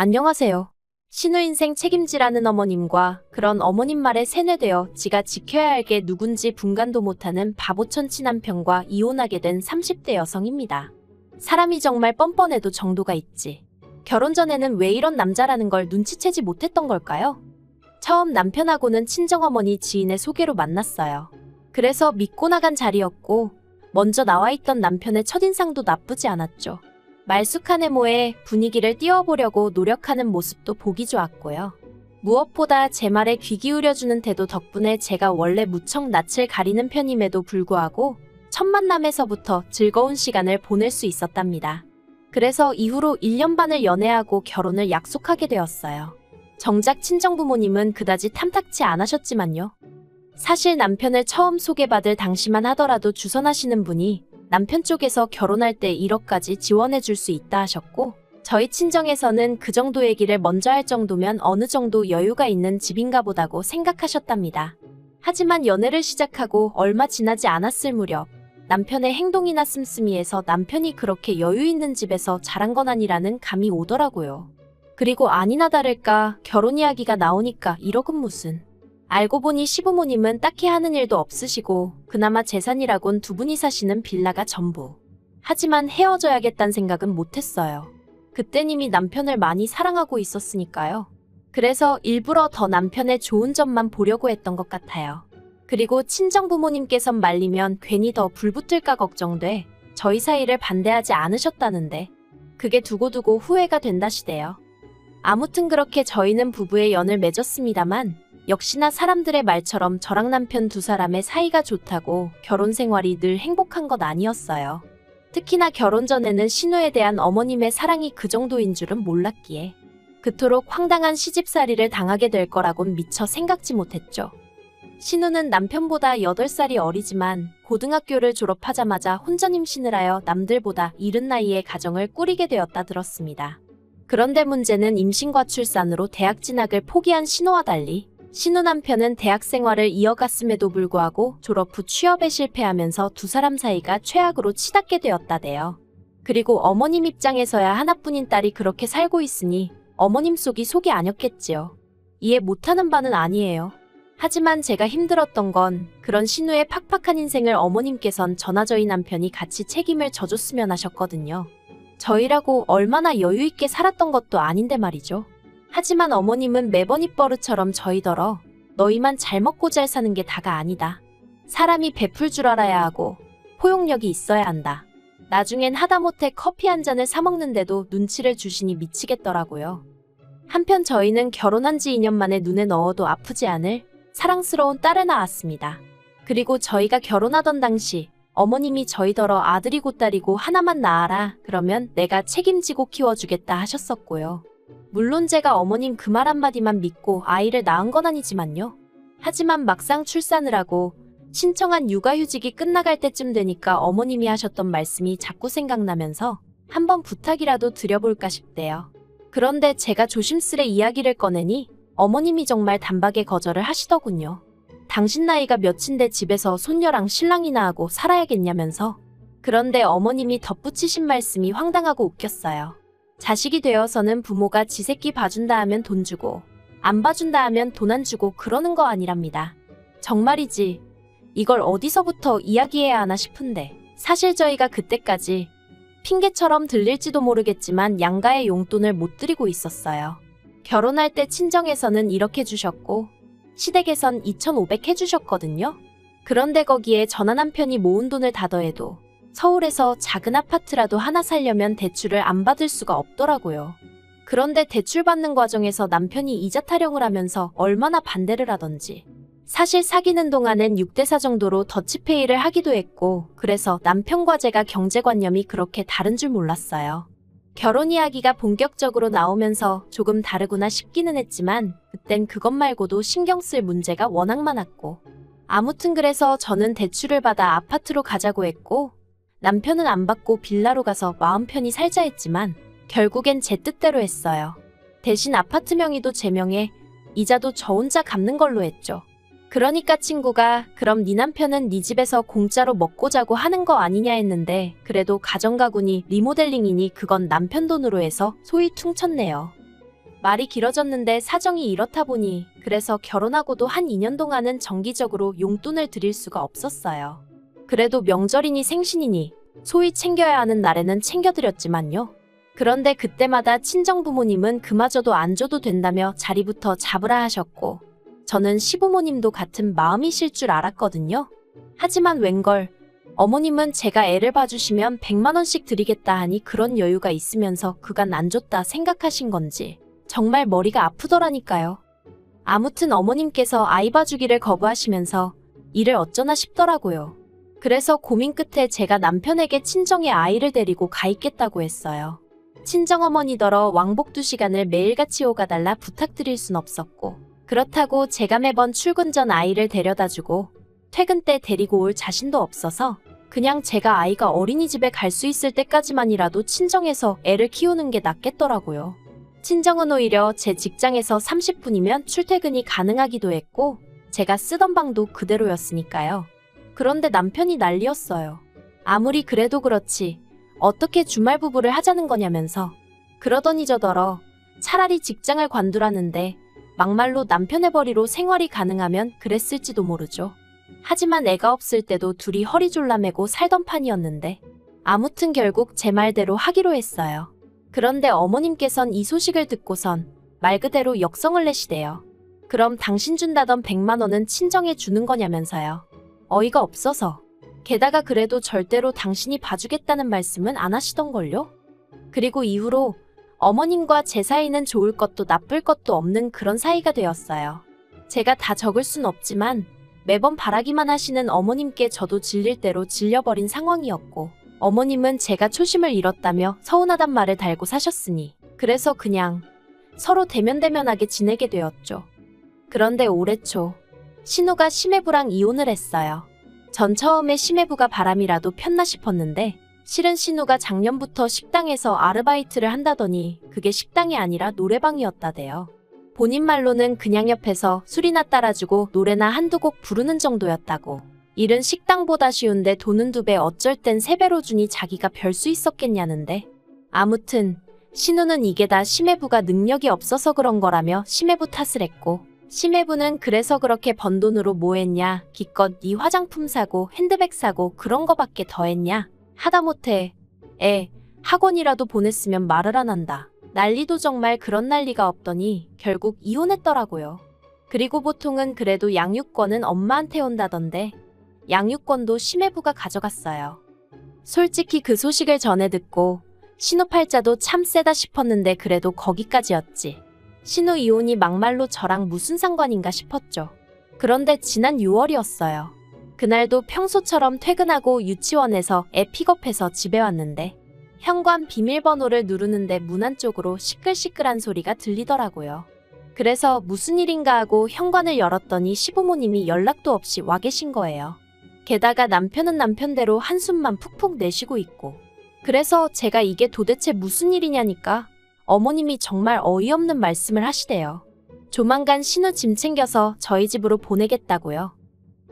안녕하세요. 신우인생 책임지라는 어머님과 그런 어머님 말에 세뇌되어 지가 지켜야 할 게 누군지 분간도 못하는 바보천치 남편과 이혼하게 된 30대 여성입니다. 사람이 정말 뻔뻔해도 정도가 있지. 결혼 전에는 왜 이런 남자라는 걸 눈치채지 못했던 걸까요? 처음 남편하고는 친정어머니 지인의 소개로 만났어요. 그래서 믿고 나간 자리였고 먼저 나와 있던 남편의 첫인상도 나쁘지 않았죠. 말쑥한 외모에 분위기를 띄워보려고 노력하는 모습도 보기 좋았고요. 무엇보다 제 말에 귀 기울여주는 태도 덕분에 제가 원래 무척 낯을 가리는 편임에도 불구하고 첫 만남에서부터 즐거운 시간을 보낼 수 있었답니다. 그래서 이후로 1년 반을 연애하고 결혼을 약속하게 되었어요. 정작 친정부모님은 그다지 탐탁치 않으셨지만요. 사실 남편을 처음 소개받을 당시만 하더라도 주선하시는 분이 남편 쪽에서 결혼할 때 1억까지 지원해 줄 수 있다 하셨고 저희 친정에서는 그 정도 얘기를 먼저 할 정도면 어느 정도 여유가 있는 집인가 보다고 생각하셨답니다. 하지만 연애를 시작하고 얼마 지나지 않았을 무렵 남편의 행동이나 씀씀이에서 남편이 그렇게 여유 있는 집에서 자란 건 아니라는 감이 오더라고요. 그리고 아니나 다를까 결혼 이야기가 나오니까 1억은 무슨. 알고 보니 시부모님은 딱히 하는 일도 없으시고 그나마 재산이라곤 두 분이 사시는 빌라가 전부. 하지만 헤어져야겠다는 생각은 못했어요. 그땐 이미 남편을 많이 사랑하고 있었으니까요. 그래서 일부러 더 남편의 좋은 점만 보려고 했던 것 같아요. 그리고 친정부모님께선 말리면 괜히 더 불붙을까 걱정돼 저희 사이를 반대하지 않으셨다는데 그게 두고두고 후회가 된다시대요. 아무튼 그렇게 저희는 부부의 연을 맺었습니다만 역시나 사람들의 말처럼 저랑 남편 두 사람의 사이가 좋다고 결혼 생활이 늘 행복한 것 아니었어요. 특히나 결혼 전에는 신우에 대한 어머님의 사랑이 그 정도인 줄은 몰랐기에 그토록 황당한 시집살이를 당하게 될 거라곤 미처 생각지 못했죠. 신우는 남편보다 8살이 어리지만 고등학교를 졸업하자마자 혼전 임신을 하여 남들보다 이른 나이에 가정을 꾸리게 되었다 들었습니다. 그런데 문제는 임신과 출산으로 대학 진학을 포기한 신우와 달리 신우 남편은 대학 생활을 이어갔음에도 불구하고 졸업 후 취업에 실패하면서 두 사람 사이가 최악으로 치닫게 되었다대요. 그리고 어머님 입장에서야 하나뿐인 딸이 그렇게 살고 있으니 어머님 속이 아녔겠지요. 이해 못하는 바는 아니에요. 하지만 제가 힘들었던 건 그런 신우의 팍팍한 인생을 어머님께선 저나 저희 남편이 같이 책임을 져줬으면 하셨거든요. 저희라고 얼마나 여유 있게 살았던 것도 아닌데 말이죠. 하지만 어머님은 매번 입버릇처럼 저희더러 너희만 잘 먹고 잘 사는 게 다가 아니다. 사람이 베풀 줄 알아야 하고 포용력이 있어야 한다. 나중엔 하다못해 커피 한 잔을 사 먹는데도 눈치를 주시니 미치겠더라고요. 한편 저희는 결혼한 지 2년 만에 눈에 넣어도 아프지 않을 사랑스러운 딸을 낳았습니다. 그리고 저희가 결혼하던 당시 어머님이 저희더러 아들이고 딸이고 하나만 낳아라 그러면 내가 책임지고 키워주겠다 하셨었고요. 물론 제가 어머님 그 말 한마디만 믿고 아이를 낳은 건 아니지만요. 하지만 막상 출산을 하고 신청한 육아휴직이 끝나갈 때쯤 되니까 어머님이 하셨던 말씀이 자꾸 생각나면서 한번 부탁이라도 드려볼까 싶대요. 그런데 제가 조심스레 이야기를 꺼내니 어머님이 정말 단박에 거절을 하시더군요. 당신 나이가 몇인데 집에서 손녀랑 신랑이나 하고 살아야겠냐면서. 그런데 어머님이 덧붙이신 말씀이 황당하고 웃겼어요. 자식이 되어서는 부모가 지 새끼 봐준다 하면 돈 주고 안 봐준다 하면 돈 안 주고 그러는 거 아니랍니다. 정말이지 이걸 어디서부터 이야기해야 하나 싶은데 사실 저희가 그때까지 핑계처럼 들릴지도 모르겠지만 양가의 용돈을 못 드리고 있었어요. 결혼할 때 친정에서는 1억 해주셨고 시댁에선 2,500 해주셨거든요. 그런데 거기에 저나 남편이 모은 돈을 다 더해도 서울에서 작은 아파트라도 하나 살려면 대출을 안 받을 수가 없더라고요. 그런데 대출 받는 과정에서 남편이 이자 타령을 하면서 얼마나 반대를 하던지. 사실 사귀는 동안엔 6대4 정도로 더치페이를 하기도 했고 그래서 남편과 제가 경제관념이 그렇게 다른 줄 몰랐어요. 결혼 이야기가 본격적으로 나오면서 조금 다르구나 싶기는 했지만 그땐 그것 말고도 신경 쓸 문제가 워낙 많았고 아무튼 그래서 저는 대출을 받아 아파트로 가자고 했고 남편은 안 받고 빌라로 가서 마음 편히 살자 했지만 결국엔 제 뜻대로 했어요. 대신 아파트 명의도 제 명에 이자도 저 혼자 갚는 걸로 했죠. 그러니까 친구가 그럼 네 남편은 네 집에서 공짜로 먹고 자고 하는 거 아니냐 했는데 그래도 가정가구니 리모델링이니 그건 남편 돈으로 해서 소위 퉁쳤네요. 말이 길어졌는데 사정이 이렇다 보니 그래서 결혼하고도 한 2년 동안은 정기적으로 용돈을 드릴 수가 없었어요. 그래도 명절이니 생신이니 소위 챙겨야 하는 날에는 챙겨드렸지만요. 그런데 그때마다 친정부모님은 그마저도 안 줘도 된다며 자리부터 잡으라 하셨고 저는 시부모님도 같은 마음이실 줄 알았거든요. 하지만 웬걸 어머님은 제가 애를 봐주시면 100만 원씩 드리겠다 하니 그런 여유가 있으면서 그간 안 줬다 생각하신 건지 정말 머리가 아프더라니까요. 아무튼 어머님께서 아이 봐주기를 거부하시면서 일을 어쩌나 싶더라고요. 그래서 고민 끝에 제가 남편에게 친정에 아이를 데리고 가 있겠다고 했어요. 친정어머니더러 왕복 2시간을 매일같이 오가달라 부탁드릴 순 없었고 그렇다고 제가 매번 출근 전 아이를 데려다주고 퇴근 때 데리고 올 자신도 없어서 그냥 제가 아이가 어린이집에 갈 수 있을 때까지만이라도 친정에서 애를 키우는 게 낫겠더라고요. 친정은 오히려 제 직장에서 30분이면 출퇴근이 가능하기도 했고 제가 쓰던 방도 그대로였으니까요. 그런데 남편이 난리였어요. 아무리 그래도 그렇지 어떻게 주말 부부를 하자는 거냐면서 그러더니 저더러 차라리 직장을 관두라는데 막말로 남편의 벌이로 생활이 가능하면 그랬을지도 모르죠. 하지만 애가 없을 때도 둘이 허리 졸라매고 살던 판이었는데 아무튼 결국 제 말대로 하기로 했어요. 그런데 어머님께선 이 소식을 듣고선 말 그대로 역성을 내시대요. 그럼 당신 준다던 100만 원은 친정에 주는 거냐면서요. 어이가 없어서. 게다가 그래도 절대로 당신이 봐주겠다는 말씀은 안 하시던걸요? 그리고 이후로 어머님과 제 사이는 좋을 것도 나쁠 것도 없는 그런 사이가 되었어요. 제가 다 적을 순 없지만 매번 바라기만 하시는 어머님께 저도 질릴 대로 질려버린 상황이었고 어머님은 제가 초심을 잃었다며 서운하단 말을 달고 사셨으니 그래서 그냥 서로 대면대면하게 지내게 되었죠. 그런데 올해 초 신우가 심해부랑 이혼을 했어요. 전 처음에 심해부가 바람이라도 폈나 싶었는데 실은 신우가 작년부터 식당에서 아르바이트를 한다더니 그게 식당이 아니라 노래방이었다대요. 본인 말로는 그냥 옆에서 술이나 따라주고 노래나 한두 곡 부르는 정도였다고. 일은 식당보다 쉬운데 돈은 2배 어쩔 땐 3배로 주니 자기가 별 수 있었겠냐는데. 아무튼 신우는 이게 다 심해부가 능력이 없어서 그런 거라며 심해부 탓을 했고 심해부는 그래서 그렇게 번 돈으로 뭐 했냐 기껏 네 화장품 사고 핸드백 사고 그런 거밖에 더 했냐 하다못해 학원이라도 보냈으면 말을 안 한다. 난리도 정말 그런 난리가 없더니 결국 이혼했더라고요. 그리고 보통은 그래도 양육권은 엄마한테 온다던데 양육권도 심해부가 가져갔어요. 솔직히 그 소식을 전해 듣고 신우 팔자도 참 세다 싶었는데 그래도 거기까지였지. 신우 이혼이 막말로 저랑 무슨 상관인가 싶었죠. 그런데 지난 6월이었어요. 그날도 평소처럼 퇴근하고 유치원에서 애 픽업해서 집에 왔는데 현관 비밀번호를 누르는데 문 안쪽으로 시끌시끌한 소리가 들리더라고요. 그래서 무슨 일인가 하고 현관을 열었더니 시부모님이 연락도 없이 와 계신 거예요. 게다가 남편은 남편대로 한숨만 푹푹 내쉬고 있고. 그래서 제가 이게 도대체 무슨 일이냐니까 어머님이 정말 어이없는 말씀을 하시대요. 조만간 신우 짐 챙겨서 저희 집으로 보내겠다고요.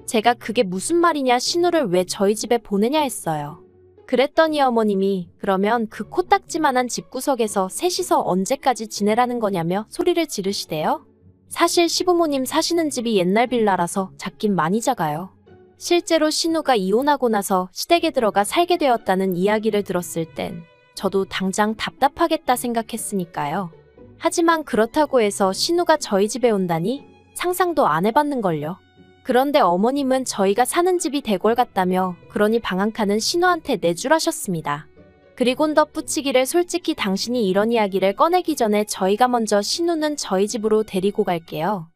제가 그게 무슨 말이냐 신우를 왜 저희 집에 보내냐 했어요. 그랬더니 어머님이 그러면 그 코딱지만한 집구석에서 셋이서 언제까지 지내라는 거냐며 소리를 지르시대요. 사실 시부모님 사시는 집이 옛날 빌라라서 작긴 많이 작아요. 실제로 신우가 이혼하고 나서 시댁에 들어가 살게 되었다는 이야기를 들었을 땐 저도 당장 답답하겠다 생각했으니까요. 하지만 그렇다고 해서 신우가 저희 집에 온다니 상상도 안 해봤는걸요. 그런데 어머님은 저희가 사는 집이 대궐 같다며 그러니 방 한 칸은 신우한테 내주라셨습니다. 그리곤 덧붙이기를 솔직히 당신이 이런 이야기를 꺼내기 전에 저희가 먼저 신우는 저희 집으로 데리고 갈게요.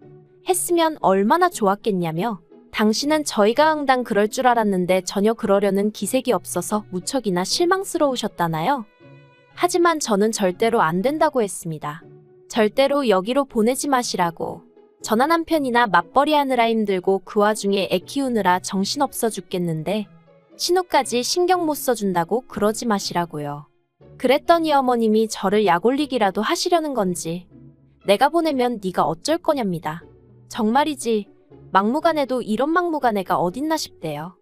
했으면 얼마나 좋았겠냐며 당신은 저희가 응당 그럴 줄 알았는데 전혀 그러려는 기색이 없어서 무척이나 실망스러우셨다나요? 하지만 저는 절대로 안 된다고 했습니다. 절대로 여기로 보내지 마시라고. 전화 남편이나 맞벌이 하느라 힘들고 그 와중에 애 키우느라 정신없어 죽겠는데 신우까지 신경 못 써준다고 그러지 마시라고요. 그랬더니 어머님이 저를 약올리기라도 하시려는 건지 내가 보내면 네가 어쩔 거냐입니다. 정말이지 막무가내도 이런 막무가내가 어딨나 싶대요.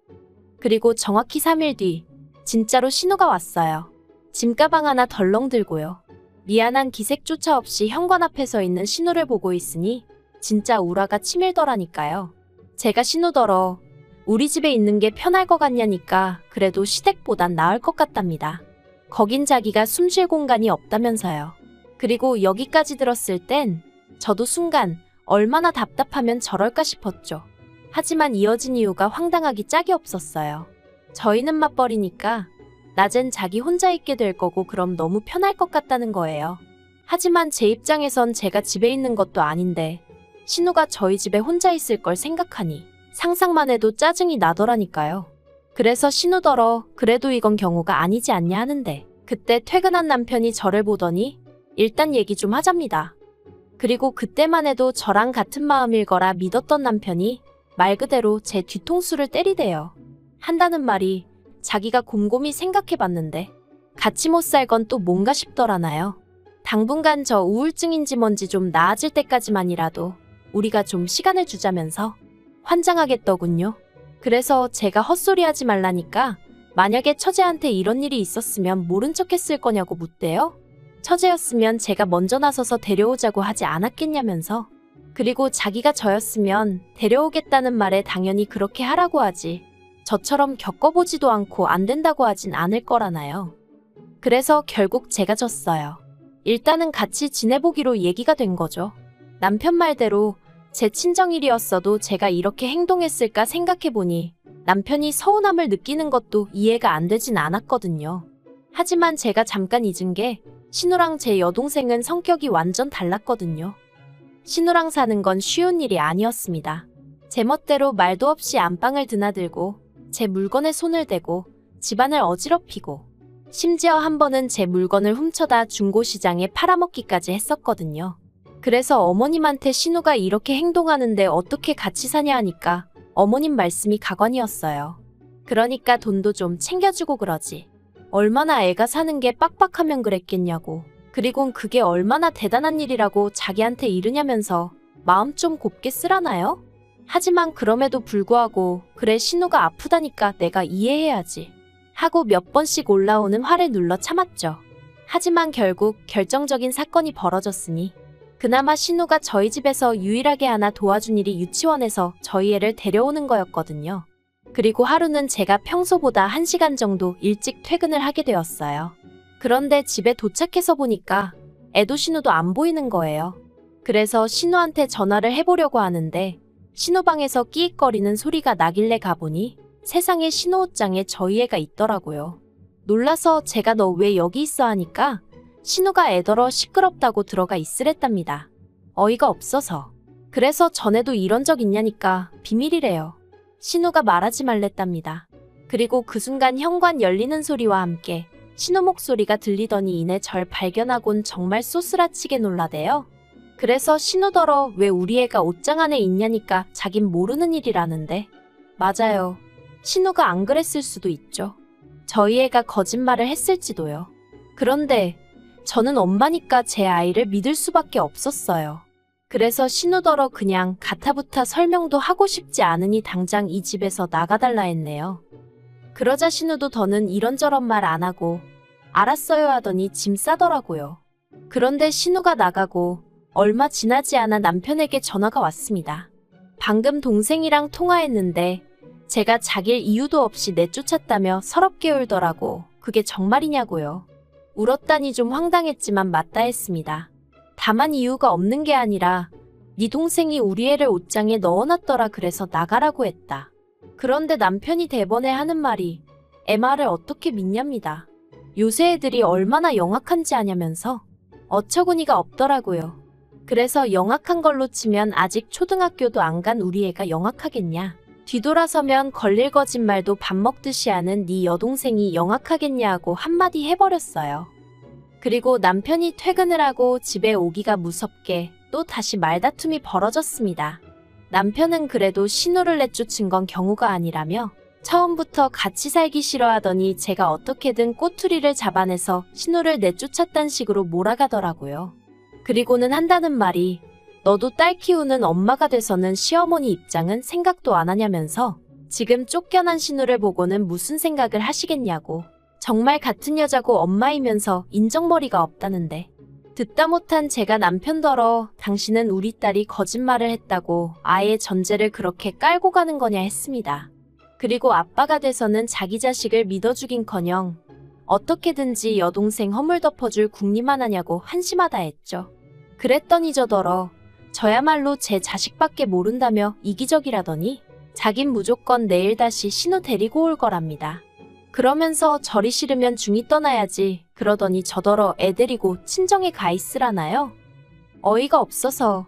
그리고 정확히 3일 뒤 진짜로 신우가 왔어요. 짐가방 하나 덜렁 들고요. 미안한 기색조차 없이 현관 앞에 서 있는 신우를 보고 있으니 진짜 우라가 치밀더라니까요. 제가 신우더러 우리 집에 있는 게 편할 것 같냐니까 그래도 시댁보단 나을 것 같답니다. 거긴 자기가 숨 쉴 공간이 없다면서요. 그리고 여기까지 들었을 땐 저도 순간 얼마나 답답하면 저럴까 싶었죠. 하지만 이어진 이유가 황당하기 짝이 없었어요. 저희는 맞벌이니까 낮엔 자기 혼자 있게 될 거고 그럼 너무 편할 것 같다는 거예요. 하지만 제 입장에선 제가 집에 있는 것도 아닌데 신우가 저희 집에 혼자 있을 걸 생각하니 상상만 해도 짜증이 나더라니까요. 그래서 신우더러 그래도 이건 경우가 아니지 않냐 하는데 그때 퇴근한 남편이 저를 보더니 일단 얘기 좀 하잡니다. 그리고 그때만 해도 저랑 같은 마음일 거라 믿었던 남편이 말 그대로 제 뒤통수를 때리대요. 한다는 말이 자기가 곰곰이 생각해봤는데 같이 못 살 건 또 뭔가 싶더라나요. 당분간 저 우울증인지 뭔지 좀 나아질 때까지만이라도 우리가 좀 시간을 주자면서 환장하겠더군요. 그래서 제가 헛소리하지 말라니까 만약에 처제한테 이런 일이 있었으면 모른 척 했을 거냐고 묻대요. 처제였으면 제가 먼저 나서서 데려오자고 하지 않았겠냐면서. 그리고 자기가 저였으면 데려오겠다는 말에 당연히 그렇게 하라고 하지. 저처럼 겪어보지도 않고 안 된다고 하진 않을 거라나요. 그래서 결국 제가 졌어요. 일단은 같이 지내보기로 얘기가 된 거죠. 남편 말대로 제 친정일이었어도 제가 이렇게 행동했을까 생각해보니 남편이 서운함을 느끼는 것도 이해가 안 되진 않았거든요. 하지만 제가 잠깐 잊은 게 신우랑 제 여동생은 성격이 완전 달랐거든요. 신우랑 사는 건 쉬운 일이 아니었습니다. 제 멋대로 말도 없이 안방을 드나들고 제 물건에 손을 대고 집안을 어지럽히고 심지어 한 번은 제 물건을 훔쳐다 중고시장에 팔아먹기까지 했었거든요. 그래서 어머님한테 신우가 이렇게 행동하는데 어떻게 같이 사냐 하니까 어머님 말씀이 가관이었어요. 그러니까 돈도 좀 챙겨주고 그러지. 얼마나 애가 사는 게 빡빡하면 그랬겠냐고. 그리곤 그게 얼마나 대단한 일이라고 자기한테 이르냐면서 마음 좀 곱게 쓰라나요? 하지만 그럼에도 불구하고 그래 신우가 아프다니까 내가 이해해야지 하고 몇 번씩 올라오는 화를 눌러 참았죠. 하지만 결국 결정적인 사건이 벌어졌으니 그나마 신우가 저희 집에서 유일하게 하나 도와준 일이 유치원에서 저희 애를 데려오는 거였거든요. 그리고 하루는 제가 평소보다 1시간 정도 일찍 퇴근을 하게 되었어요. 그런데 집에 도착해서 보니까 애도 신우도 안 보이는 거예요. 그래서 신우한테 전화를 해보려고 하는데 신우 방에서 끼익거리는 소리가 나길래 가보니 세상에 신우 옷장에 저희 애가 있더라고요. 놀라서 제가 너 왜 여기 있어 하니까 신우가 애더러 시끄럽다고 들어가 있으랬답니다. 어이가 없어서. 그래서 전에도 이런 적 있냐니까 비밀이래요. 신우가 말하지 말랬답니다. 그리고 그 순간 현관 열리는 소리와 함께 신우 목소리가 들리더니 이내 절 발견하곤 정말 쏘스라치게 놀라대요. 그래서 신우더러 왜 우리 애가 옷장 안에 있냐니까 자긴 모르는 일이라는데. 맞아요. 신우가 안 그랬을 수도 있죠. 저희 애가 거짓말을 했을지도요. 그런데 저는 엄마니까 제 아이를 믿을 수밖에 없었어요. 그래서 신우더러 그냥 가타부타 설명도 하고 싶지 않으니 당장 이 집에서 나가달라 했네요. 그러자 신우도 더는 이런저런 말 안 하고 알았어요 하더니 짐 싸더라고요. 그런데 신우가 나가고 얼마 지나지 않아 남편에게 전화가 왔습니다. 방금 동생이랑 통화했는데 제가 자길 이유도 없이 내쫓았다며 서럽게 울더라고. 그게 정말이냐고요. 울었다니 좀 황당했지만 맞다 했습니다. 다만 이유가 없는 게 아니라 네 동생이 우리 애를 옷장에 넣어놨더라 그래서 나가라고 했다. 그런데 남편이 대번에 하는 말이 애 말을 어떻게 믿냐입니다. 요새 애들이 얼마나 영악한지 아냐면서 어처구니가 없더라고요. 그래서 영악한 걸로 치면 아직 초등학교도 안 간 우리 애가 영악하겠냐. 뒤돌아서면 걸릴 거짓말도 밥 먹듯이 하는 네 여동생이 영악하겠냐 하고 한마디 해버렸어요. 그리고 남편이 퇴근을 하고 집에 오기가 무섭게 또 다시 말다툼이 벌어졌습니다. 남편은 그래도 신우를 내쫓은 건 경우가 아니라며 처음부터 같이 살기 싫어하더니 제가 어떻게든 꼬투리를 잡아내서 신우를 내쫓았단 식으로 몰아가더라고요. 그리고는 한다는 말이 너도 딸 키우는 엄마가 돼서는 시어머니 입장은 생각도 안 하냐면서 지금 쫓겨난 신우를 보고는 무슨 생각을 하시겠냐고. 정말 같은 여자고 엄마이면서 인정머리가 없다는데 듣다 못한 제가 남편더러 당신은 우리 딸이 거짓말을 했다고 아예 전제를 그렇게 깔고 가는 거냐 했습니다. 그리고 아빠가 돼서는 자기 자식을 믿어주긴커녕 어떻게든지 여동생 허물 덮어줄 궁리만 하냐고 한심하다 했죠. 그랬더니 저더러 저야말로 제 자식밖에 모른다며 이기적이라더니 자긴 무조건 내일 다시 신우 데리고 올 거랍니다. 그러면서 저리 싫으면 중이 떠나야지 그러더니 저더러 애 데리고 친정에 가 있으라나요? 어이가 없어서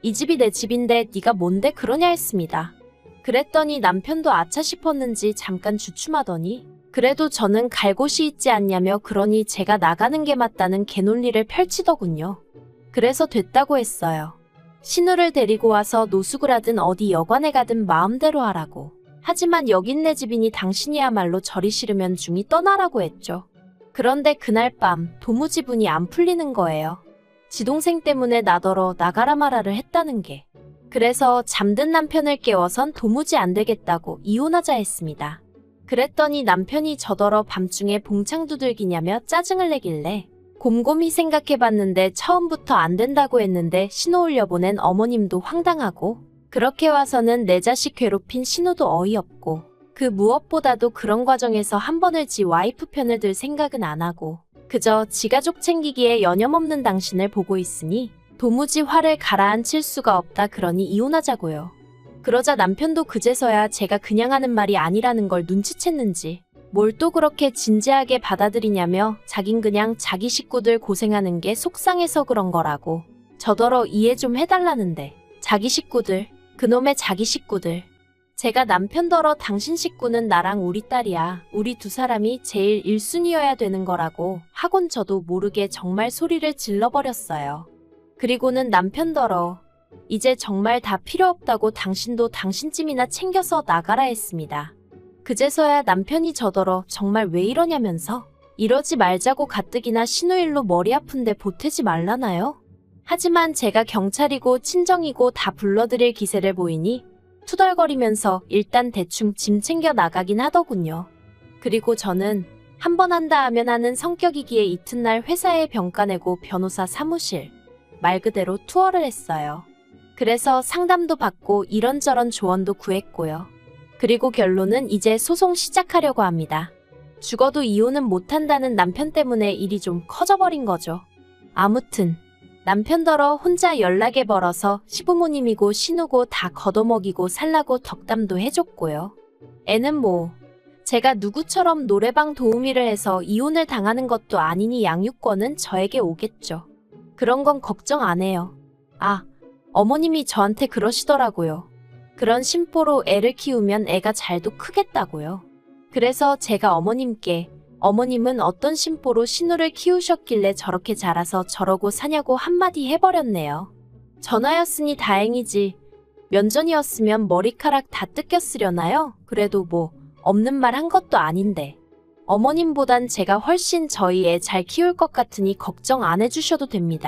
이 집이 내 집인데 네가 뭔데 그러냐 했습니다. 그랬더니 남편도 아차 싶었는지 잠깐 주춤하더니 그래도 저는 갈 곳이 있지 않냐며 그러니 제가 나가는 게 맞다는 개논리를 펼치더군요. 그래서 됐다고 했어요. 신우를 데리고 와서 노숙을 하든 어디 여관에 가든 마음대로 하라고. 하지만 여긴 내 집이니 당신이야말로 저리 싫으면 중이 떠나라고 했죠. 그런데 그날 밤 도무지 분이 안 풀리는 거예요. 지동생 때문에 나더러 나가라 마라를 했다는 게. 그래서 잠든 남편을 깨워선 도무지 안 되겠다고 이혼하자 했습니다. 그랬더니 남편이 저더러 밤중에 봉창 두들기냐며 짜증을 내길래 곰곰이 생각해봤는데 처음부터 안 된다고 했는데 신호 올려보낸 어머님도 황당하고 그렇게 와서는 내 자식 괴롭힌 신우도 어이없고 그 무엇보다도 그런 과정에서 한 번을 지 와이프 편을 들 생각은 안 하고 그저 지 가족 챙기기에 여념없는 당신을 보고 있으니 도무지 화를 가라앉힐 수가 없다 그러니 이혼하자고요. 그러자 남편도 그제서야 제가 그냥 하는 말이 아니라는 걸 눈치챘는지 뭘 또 그렇게 진지하게 받아들이냐며 자긴 그냥 자기 식구들 고생하는 게 속상해서 그런 거라고 저더러 이해 좀 해달라는데 자기 식구들 그놈의 자기 식구들. 제가 남편더러 당신 식구는 나랑 우리 딸이야. 우리 두 사람이 제일 1순위여야 되는 거라고 하곤 저도 모르게 정말 소리를 질러버렸어요. 그리고는 남편더러 이제 정말 다 필요 없다고 당신도 당신 찜이나 챙겨서 나가라 했습니다. 그제서야 남편이 저더러 정말 왜 이러냐면서 이러지 말자고 가뜩이나 신우일로 머리 아픈데 보태지 말라나요? 하지만 제가 경찰이고 친정이고 다 불러드릴 기세를 보이니 투덜거리면서 일단 대충 짐 챙겨 나가긴 하더군요. 그리고 저는 한 번 한다 하면 하는 성격이기에 이튿날 회사에 병가 내고 변호사 사무실 말 그대로 투어를 했어요. 그래서 상담도 받고 이런저런 조언도 구했고요. 그리고 결론은 이제 소송 시작하려고 합니다. 죽어도 이혼은 못한다는 남편 때문에 일이 좀 커져버린 거죠. 아무튼 남편더러 혼자 연락에 벌어서 시부모님이고 신우고 다 걷어먹이고 살라고 덕담도 해줬고요. 애는 뭐 제가 누구처럼 노래방 도우미를 해서 이혼을 당하는 것도 아니니 양육권은 저에게 오겠죠. 그런 건 걱정 안 해요. 아, 어머님이 저한테 그러시더라고요. 그런 심보로 애를 키우면 애가 잘도 크겠다고요. 그래서 제가 어머님께 어머님은 어떤 심보로 신우를 키우셨길래 저렇게 자라서 저러고 사냐고 한마디 해버렸네요. 전화였으니 다행이지. 면전이었으면 머리카락 다 뜯겼으려나요? 그래도 뭐 없는 말 한 것도 아닌데. 어머님보단 제가 훨씬 저희 애 잘 키울 것 같으니 걱정 안 해주셔도 됩니다.